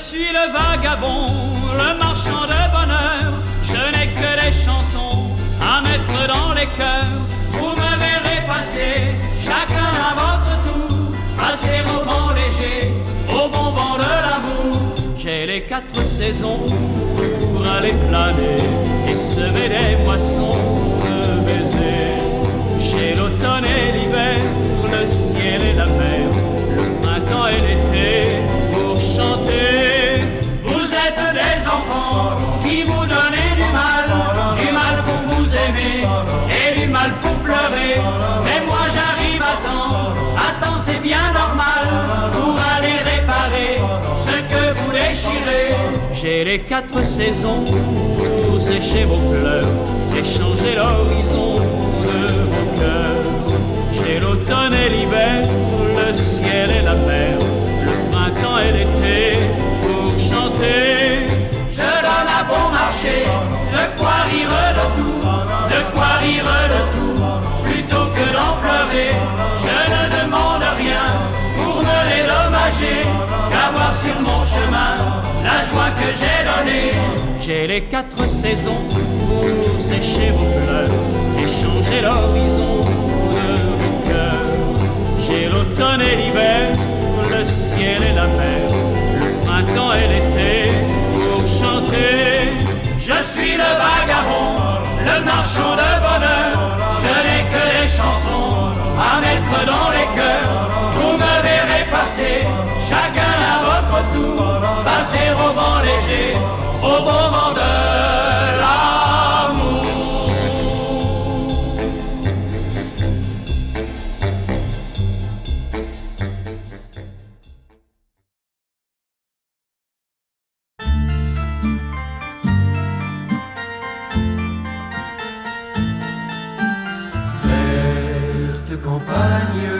suis le vagabond, le marchand de bonheur. Je n'ai que des chansons à mettre dans les cœurs. Vous me verrez passer, chacun à votre tour, passer au vent léger, au bon vent de l'amour. J'ai les 4 saisons pour aller planer et semer des moissons de baisers. J'ai l'automne et l'hiver, le ciel et la mer, le printemps et l'été pour chanter. Vous êtes des enfants qui vous donnez du mal pour vous aimer et du mal pour pleurer. Mais moi j'arrive à temps c'est bien normal pour aller réparer ce que vous déchirez. J'ai les 4 saisons pour sécher vos pleurs et changer l'horizon de vos cœurs. J'ai l'automne et l'hiver, le ciel et la mer, le printemps et l'été pour chanter. Je donne à bon marché de quoi rire de tout, de quoi rire de tout, plutôt que d'en pleurer. Je ne demande rien pour me dédommager, qu'avoir sur mon chemin la joie que j'ai donnée. J'ai les 4 saisons pour sécher vos pleurs et changer l'horizon de vos cœurs. J'ai l'automne et l'hiver, le ciel et la mer, le printemps et l'été pour chanter. Je suis le vagabond, le marchand de bonheur. Je n'ai que des chansons à mettre dans les cœurs. Vous me verrez passer, chacun à votre tour, passer au vent léger, au bon vent de l'amour. Verte campagne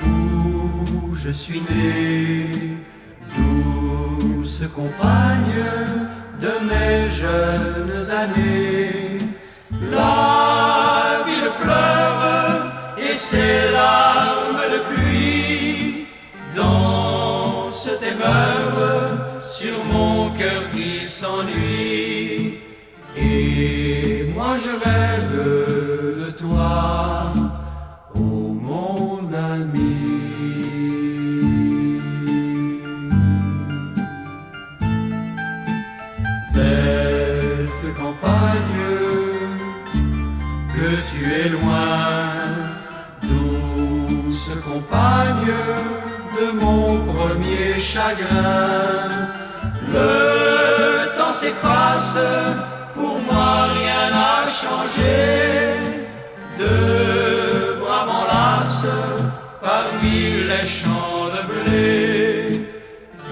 où je suis né, douce compagne de mes jeunes années. La ville pleure et ses larmes de pluie dansent et meurent sur mon cœur qui s'ennuie. Et moi je rêve de toi, oh mon ami. Verte campagne, que tu es loin, douce compagne de mon premier chagrin. Le temps s'efface, pour moi rien n'a changé. De bras m'enlacent parmi les champs de blé.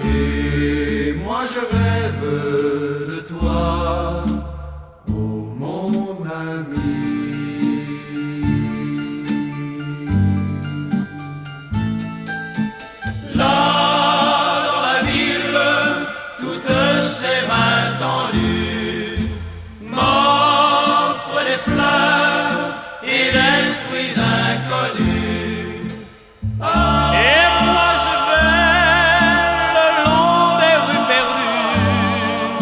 Et moi je rêve de toi, oh mon ami. Là dans la ville, toutes ces mains tendues m'offrent des fleurs et des fruits inconnus. Et moi je vais le long des rues perdues,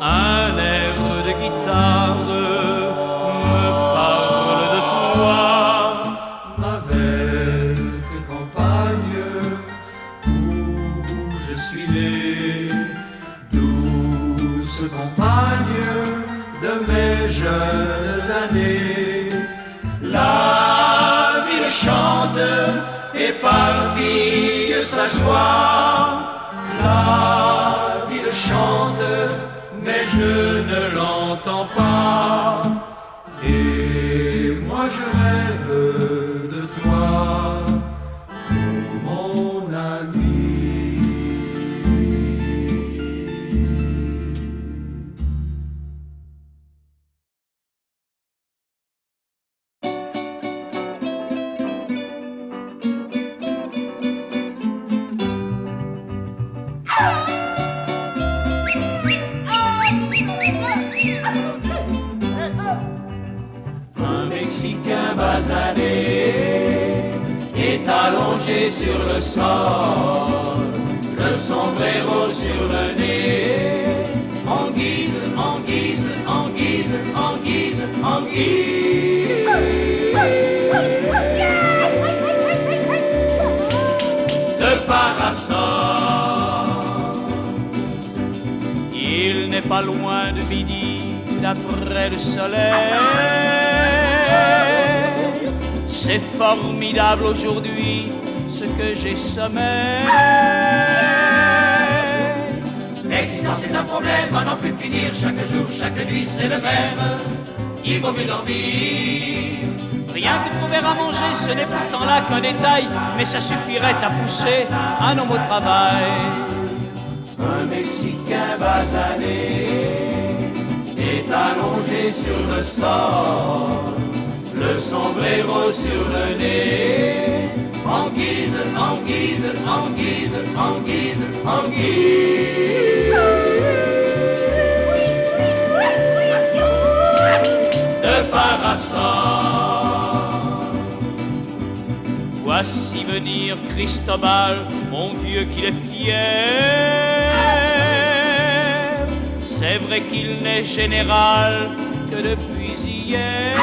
un air de guitare me parle de toi. Ma verte campagne où je suis né, douce compagne de mes jeunes années. La ville chante, éparpille sa joie. La ville chante, mais je ne l'entends pas. Et moi je rêve de toi, oh mon ami. Un Mexicain basané est allongé sur le sol. Le le sombrero sur le nez. En guise, en guise, en guise, en guise, en guise de parasol. Il n'est pas loin de midi, d'après le soleil. C'est formidable aujourd'hui ce que j'ai sommeil. L'existence est un problème à n'en plus finir. Chaque jour, chaque nuit, c'est le même. Il vaut mieux dormir. Rien que trouver à manger, ce n'est pourtant là qu'un détail, mais ça suffirait à pousser un homme au travail. Un Mexicain basané est allongé sur le sol, le sombrero sur le nez. En guise, en guise, en guise, en guise, en guise de parasol. Voici venir Cristobal, mon Dieu qu'il est fier. C'est vrai qu'il n'est général que depuis hier.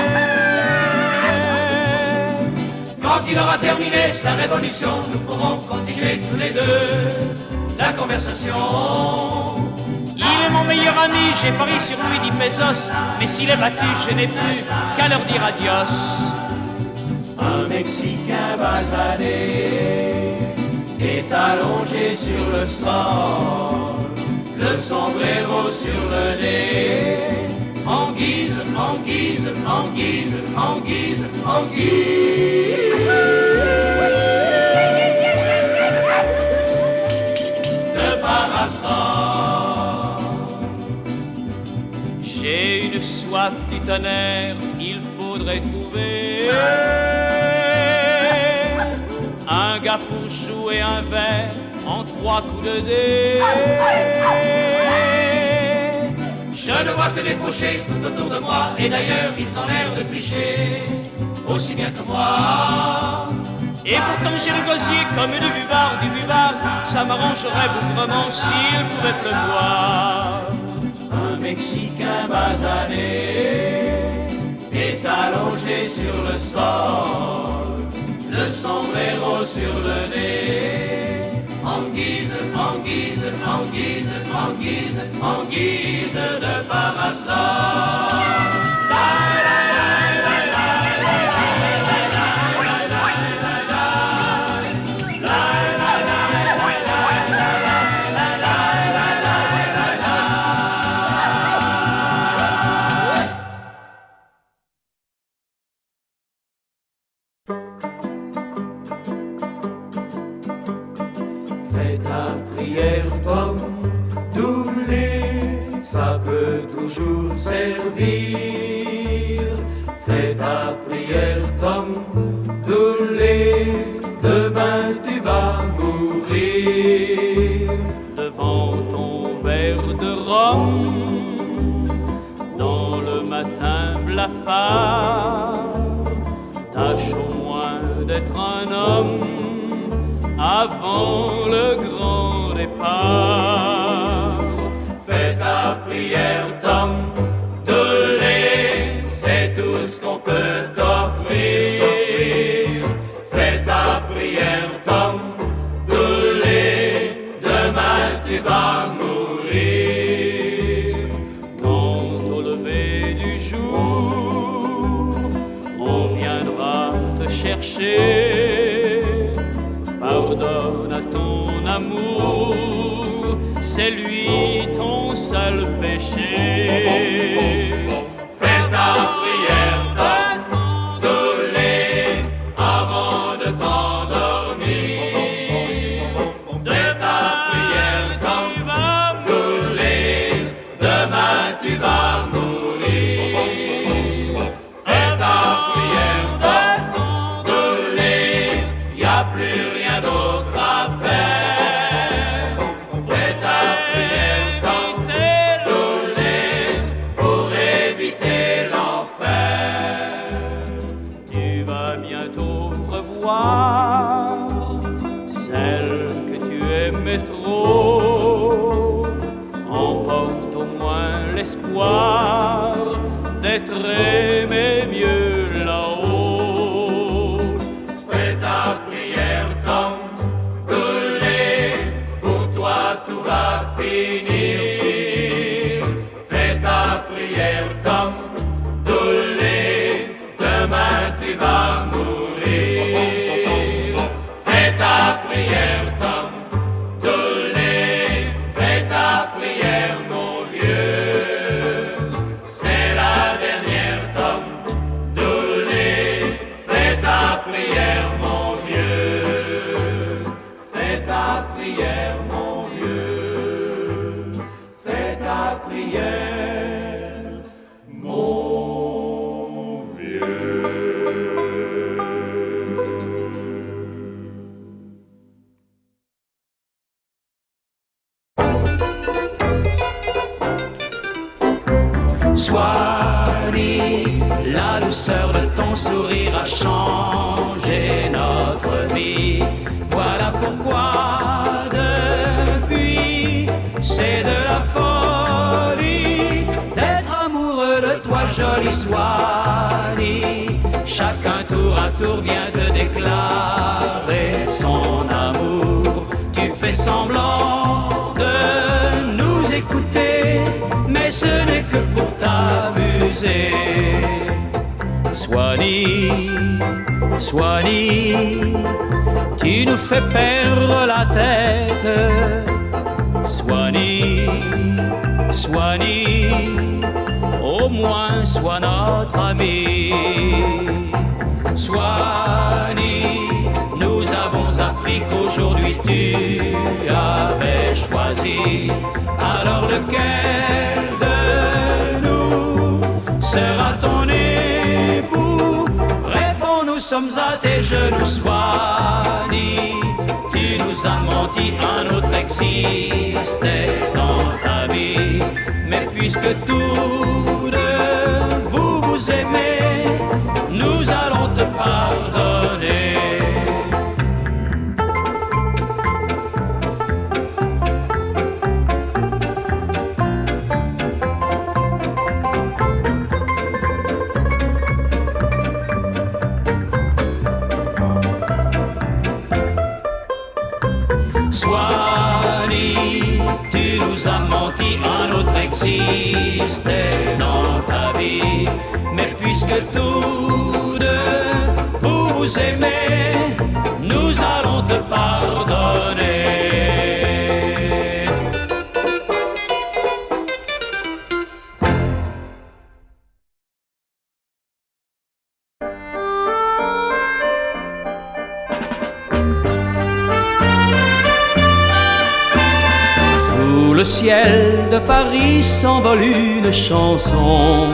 Quand il aura terminé sa révolution, nous pourrons continuer tous les deux la conversation. Il est mon meilleur ami, j'ai parié sur lui 10 pesos, mais s'il est battu, je n'ai plus qu'à leur dire adios. Un Mexicain basané est allongé sur le sol, le sombrero sur le nez. En guise, en guise, en guise, en guise, en guise de parasol. J'ai une soif du tonnerre, il faudrait trouver un gars pour jouer un verre en 3 coups de dés. Je ne vois que des fauchés tout autour de moi, et d'ailleurs ils ont l'air de tricher aussi bien que moi. Et pourtant j'ai le gosier comme du buvard, ça m'arrangerait bougrement s'il pouvait pleuvoir. Un Mexicain basané est allongé sur le sol, le sombrero sur le nez. En guise, en guise, en guise, en guise, en guise de parasol. Fais ta prière comme Doulé, ça peut toujours servir. Fais ta prière comme Doulé, demain tu vas mourir. Devant ton verre de rhum, dans le matin blafard, tâche au moins d'être un homme avant le grand départ. Fais ta prière, Tom Dooley, c'est tout ce qu'on peut t'offrir. Fais ta prière, Tom Dooley, demain tu vas mourir. Quant au lever du jour, on viendra te chercher. Pardonne à ton amour, c'est lui ton seul péché. Fais ta prière, Tom Dooley, avant de t'endormir. Fais ta prière, Tom Dooley, demain tu vas mourir. Fais ta prière, Tom Dooley, y a plus rien d'autre à faire. Fais ta prière, Tom Dooley, pour éviter l'enfer. Tu vas bientôt revoir celle que tu aimais trop. aimer mieux là-haut. Fais ta prière comme Doulé, pour toi tout va finir. Fais ta prière comme Doulé, demain tu vas mourir. Fais ta prière comme Doulé, fais ta prière mon vieux. C'est la dernière Tom Doulé, fais ta prière mon vieux. Fais ta prière mon vieux. Fais ta prière mon vieux. Swanee, la douceur de ton sourire a changé notre vie. Voilà pourquoi depuis c'est de la folie d'être amoureux de toi, jolie Swanee. Chacun tour à tour vient te déclarer son amour. Tu fais semblant de nous écouter, mais ce n'est que pour t'amuser. Swanee, Swanee, tu nous fais perdre la tête. Swanee, Swanee, au moins sois notre ami. Swanee, nous avons appris qu'aujourd'hui tu avais choisi. Alors lequel de nous sera ton époux? Réponds, nous sommes à tes genoux, Swanee. Tu nous as menti, un autre existait dans ta vie. Mais puisque tous deux vous aimez, nous allons te pardonner. Swanee, tu nous as menti, un autre existait dans ta vie. Mais puisque tous deux vous aimez, nous allons te pardonner. Sous le ciel de Paris s'envole une chanson.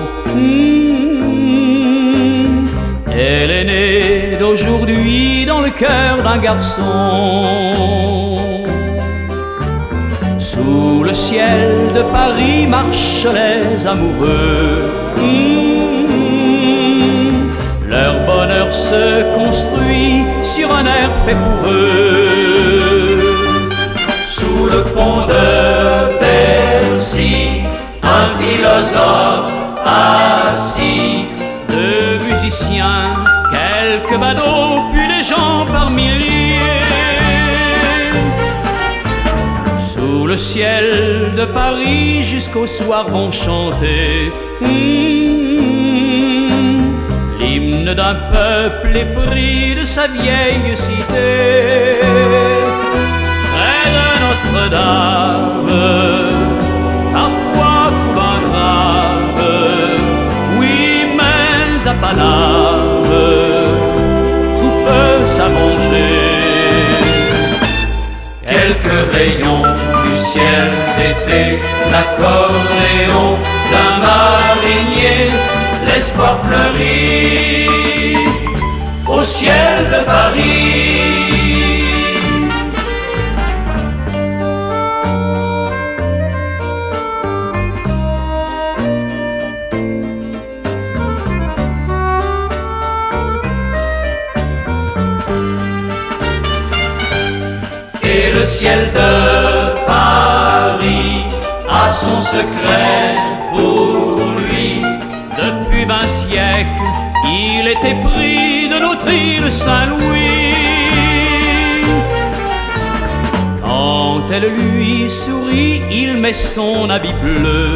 Elle est née d'aujourd'hui dans le cœur d'un garçon. Sous le ciel de Paris marchent les amoureux. Leur bonheur se construit sur un air fait pour eux. Sous le pont de Bercy, un philosophe assis, deux musiciens, quelques badauds, puis les gens par milliers. Sous le ciel de Paris, jusqu'au soir vont chanter l'hymne d'un peuple épris de sa vieille cité. Près de Notre-Dame, parfois coule un drame, oui, mais à Paname, tout peut s'arranger. Quelques rayons du ciel d'été, l'accordéon d'un marinier, l'espoir fleurit au ciel de Paris. Et le ciel de Paris a son secret pour lui. Depuis 20 siècle, il était pris de notre île Saint-Louis. Quand elle lui sourit, il met son habit bleu.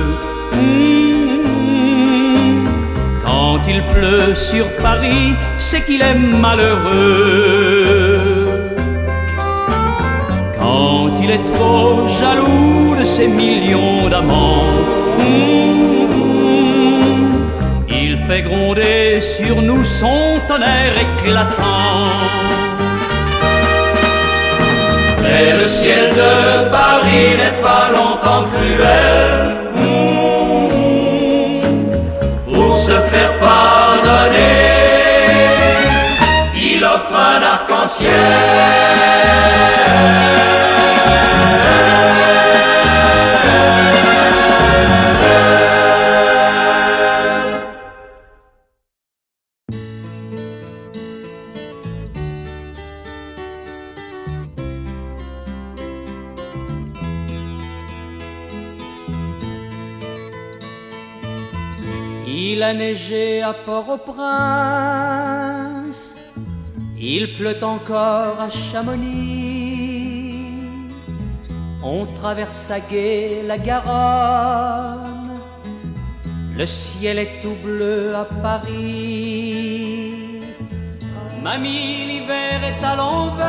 Quand il pleut sur Paris, c'est qu'il est malheureux. Quand il est trop jaloux de ses millions d'amants, il fait gronder sur nous son tonnerre éclatant. Mais le ciel de Paris n'est pas longtemps cruel. Pour se faire pardonner, il offre un arc-en-ciel. Il a neigé à Port-au-Prince, il pleut encore à Chamonix. On traverse à gué la Garonne, le ciel est tout bleu à Paris. Mamie, l'hiver est à l'envers,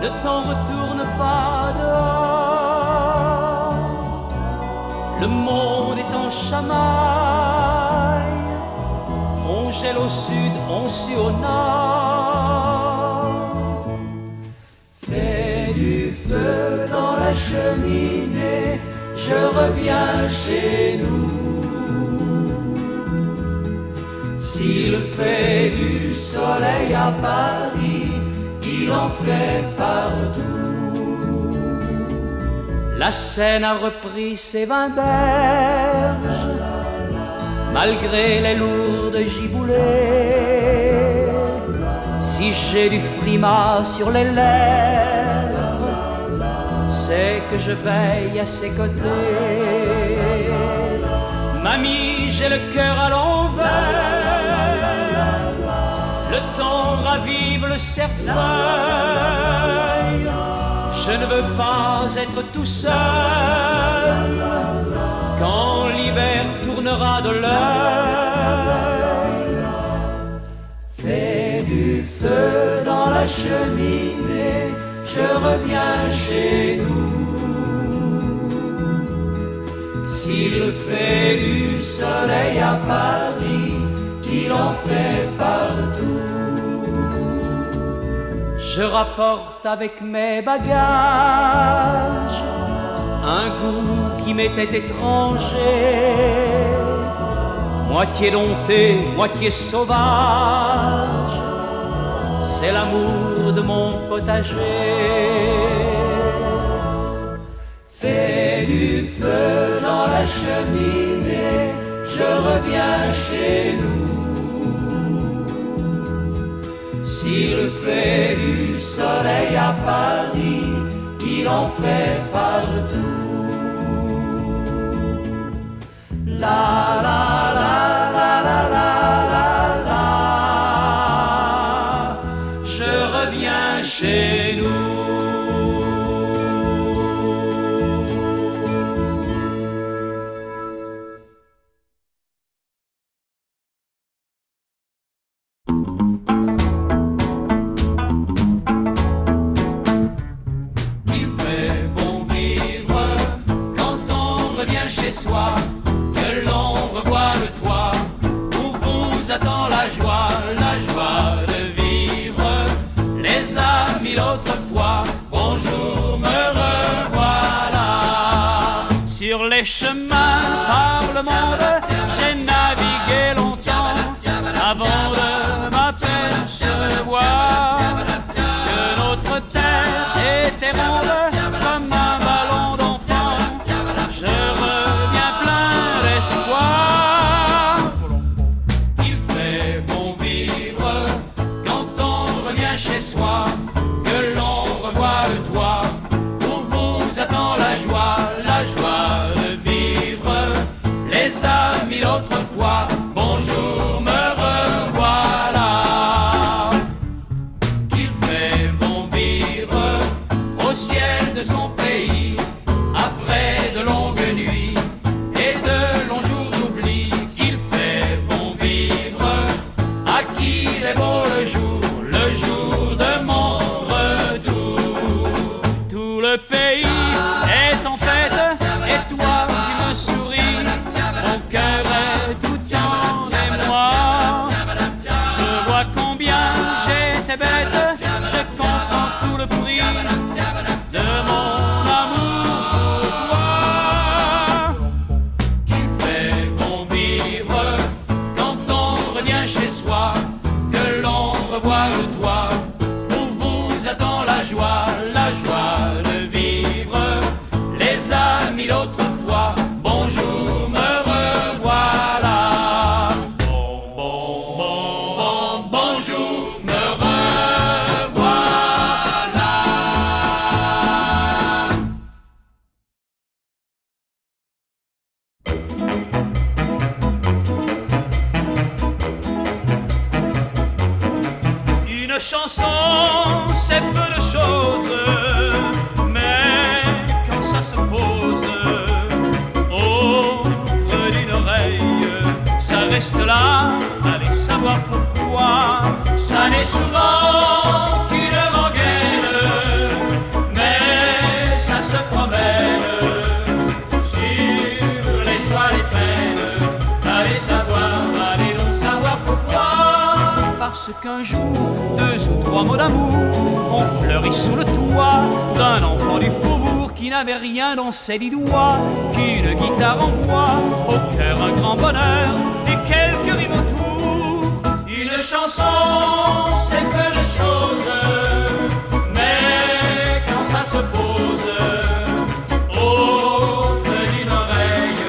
ne t'en retourne pas dehors. Le monde est en chamaille, on gèle au sud, on sue au nord. Fais du feu dans la cheminée, je reviens chez nous. S'il fait du soleil à Paris, il en fait partout. La Seine a repris ses 20 berges, malgré les lourdes giboulées. Si j'ai du frima sur les lèvres, c'est que je veille à ses côtés. Mamie, j'ai le cœur à l'envers, le temps ravive le cerfeuil. Je ne veux pas être tout seul quand l'hiver tournera de l'œil. Fais du feu dans la cheminée, je reviens chez nous. S'il fait du soleil à Paris, il en fait partout. Je rapporte avec mes bagages un goût qui m'était étranger, moitié dompté, moitié sauvage, c'est l'amour de mon potager. Fais du feu dans la cheminée, je reviens chez nous. S'il fait du soleil à Paris, il en fait partout. La la la la la la la la. Je reviens chez nous. Sur les chemins par le monde, j'ai navigué longtemps avant de m'apercevoir que notre terre était ronde comme un ballon d'enfant. Je reviens plein d'espoir. Il fait bon vivre quand on revient chez soi, que l'on revoit le toit où vous attend la joie de vivre. Les amis autre fois. Bonjour, me revoilà. Qu'il fait bon vivre au ciel de son pays, après de longues nuits et de longs jours d'oubli. Qu'il fait bon vivre à qui il est beau le jour de mon retour. Tout le pays est en fête et toi qui me souris, mon cœur est tout en émoi. Je vois combien j'étais bête, je comprends tout le prix de mon amour pour toi. Qu'il fait bon vivre quand on revient chez soi, que l'on revoit le toit où vous attend la joie de vivre. Les amis d'autrefois, bonjour, me revoilà. Bonjour, me revoilà. Une chanson, c'est peu de choses, mais quand ça se pose au creux d'une oreille, ça reste là, allez savoir pourquoi. Ça n'est souvent qu'une rengaine, mais ça se promène sur les joies, les peines. Allez donc savoir pourquoi. Parce qu'un jour, 2 ou 3 mots d'amour ont fleuri sous le toit d'un enfant du faubourg qui n'avait rien dans ses 10 doigts qu'une guitare en bois, au cœur un grand bonheur et quelques rimes autour. Une chanson, c'est peu de choses, mais quand ça se pose au creux d'une oreille,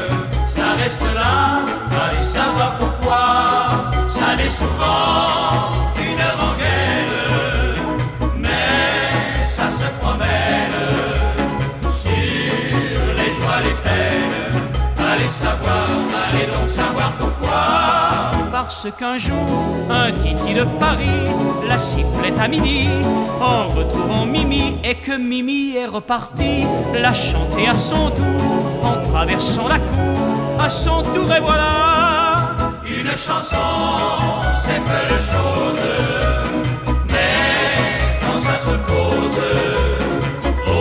ça reste là, allez savoir pourquoi. Ça n'est souvent une rengaine, mais ça se promène sur les joies, les peines. Allez donc savoir pourquoi. Parce qu'un jour, un titi de Paris la sifflait à midi en retrouvant Mimi, et que Mimi est repartie la chanter à son tour en traversant la cour à son tour. Et voilà, une chanson, c'est peu de choses, mais quand ça se pose au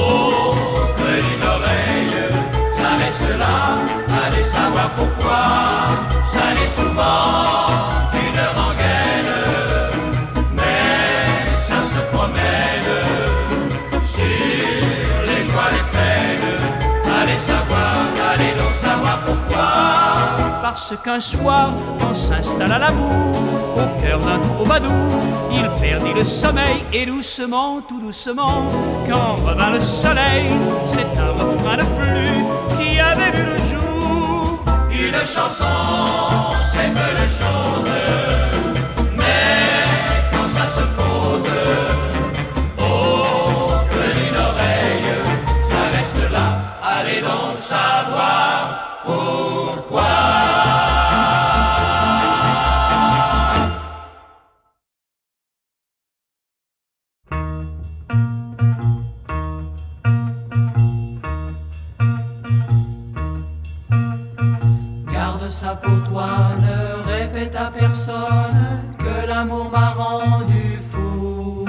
creux d'une oreille, ça reste là, allez savoir pourquoi. Ça n'est souvent qu'une rengaine, mais ça se promène sur les joies, les peines. Allez donc savoir pourquoi. Parce qu'un soir, quand s'installa l'amour au cœur d'un troubadour, il perdit le sommeil et doucement, tout doucement, quand revint le soleil, c'est un refrain de plus qui avait vu le jour. Une chanson, c'est peu de choses, mais quand ça se pose au creux d'une oreille, ça reste là, allez donc savoir pourquoi. Garde ça pour toi, ne répète à personne que l'amour m'a rendu fou.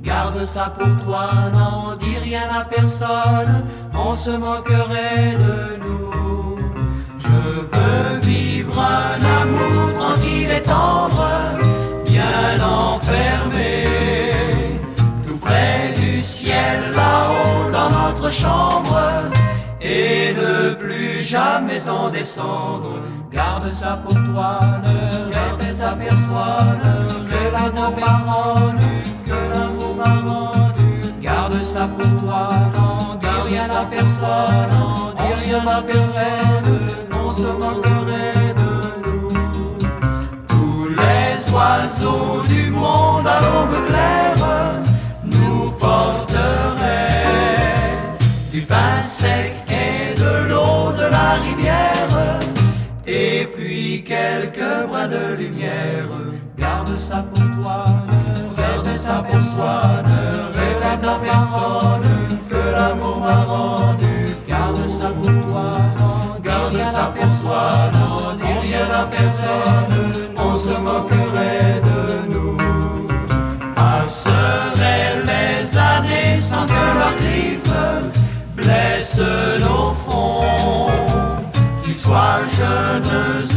Garde ça pour toi, n'en dis rien à personne, on se moquerait de nous. Je veux vivre un amour tranquille et tendre, bien enfermé, tout près du ciel, là-haut dans notre chambre, et ne plus jamais en descendre. Garde ça pour toi, ne répète à personne que l'amour m'a rendu, que l'amour m'a rendu. Garde ça pour toi, n'en dis rien à personne, on se moquerait de nous, on se moquerait de nous. Tous les oiseaux du monde à l'aube claire nous porteraient du pain sec et de l'eau de la rivière, et et puis quelques brins de lumière. Garde ça pour toi, ne garde ça pour soi, ne révèle à personne que l'amour m'a rendu. Garde ça pour toi, non, garde ça pour soi, non, dis rien à personne, on se moquerait de nous. Passeraient les années sans que leurs griffes blessent nos fronts. Qu'ils soient jeunes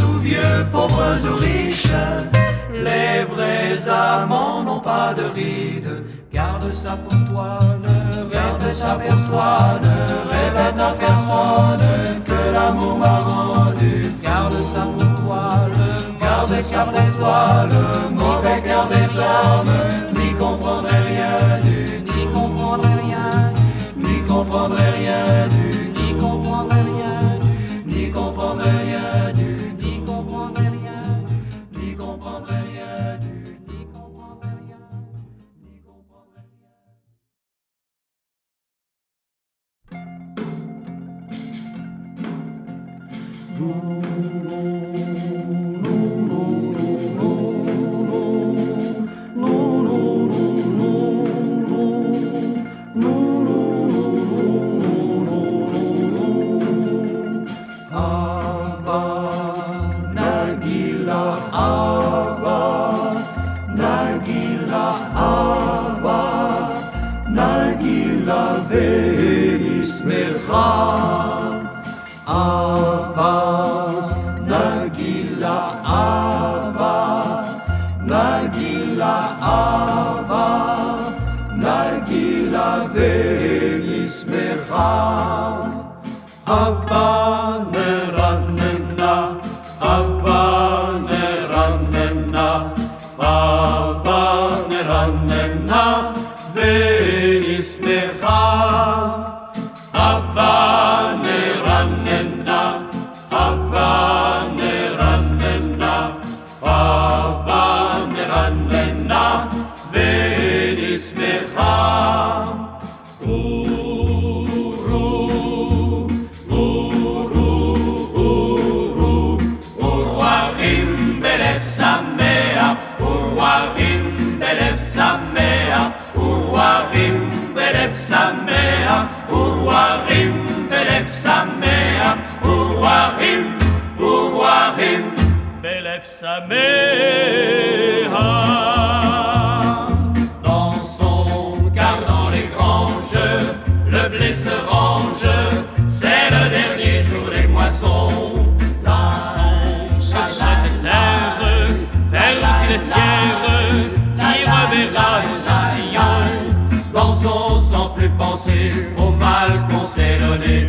ou vieux, pauvres ou riches, les vrais amants n'ont pas de rides. Garde ça pour toi, ne garde ça pour soi, ne répète à personne que l'amour m'a rendu. Garde ça pour toi, ne garde ça pour toi, le mauvais cœur des hommes n'y comprendrait rien du, n'y comprendrait rien, n'y comprendrait rien du, n'y comprendrait rien du, n'y comprendrait rien du, n'y comprendrait rien du, n'y comprendrait rien du, n'y comprendrait rien, n'y comprendrait rien. Dans son gardant les granges, le blé se range, c'est le dernier jour des moissons. Dansons sur cette terre, vers où il est fier, qui reverra notre sillon. Dansons sans plus penser au mal qu'on s'est donné.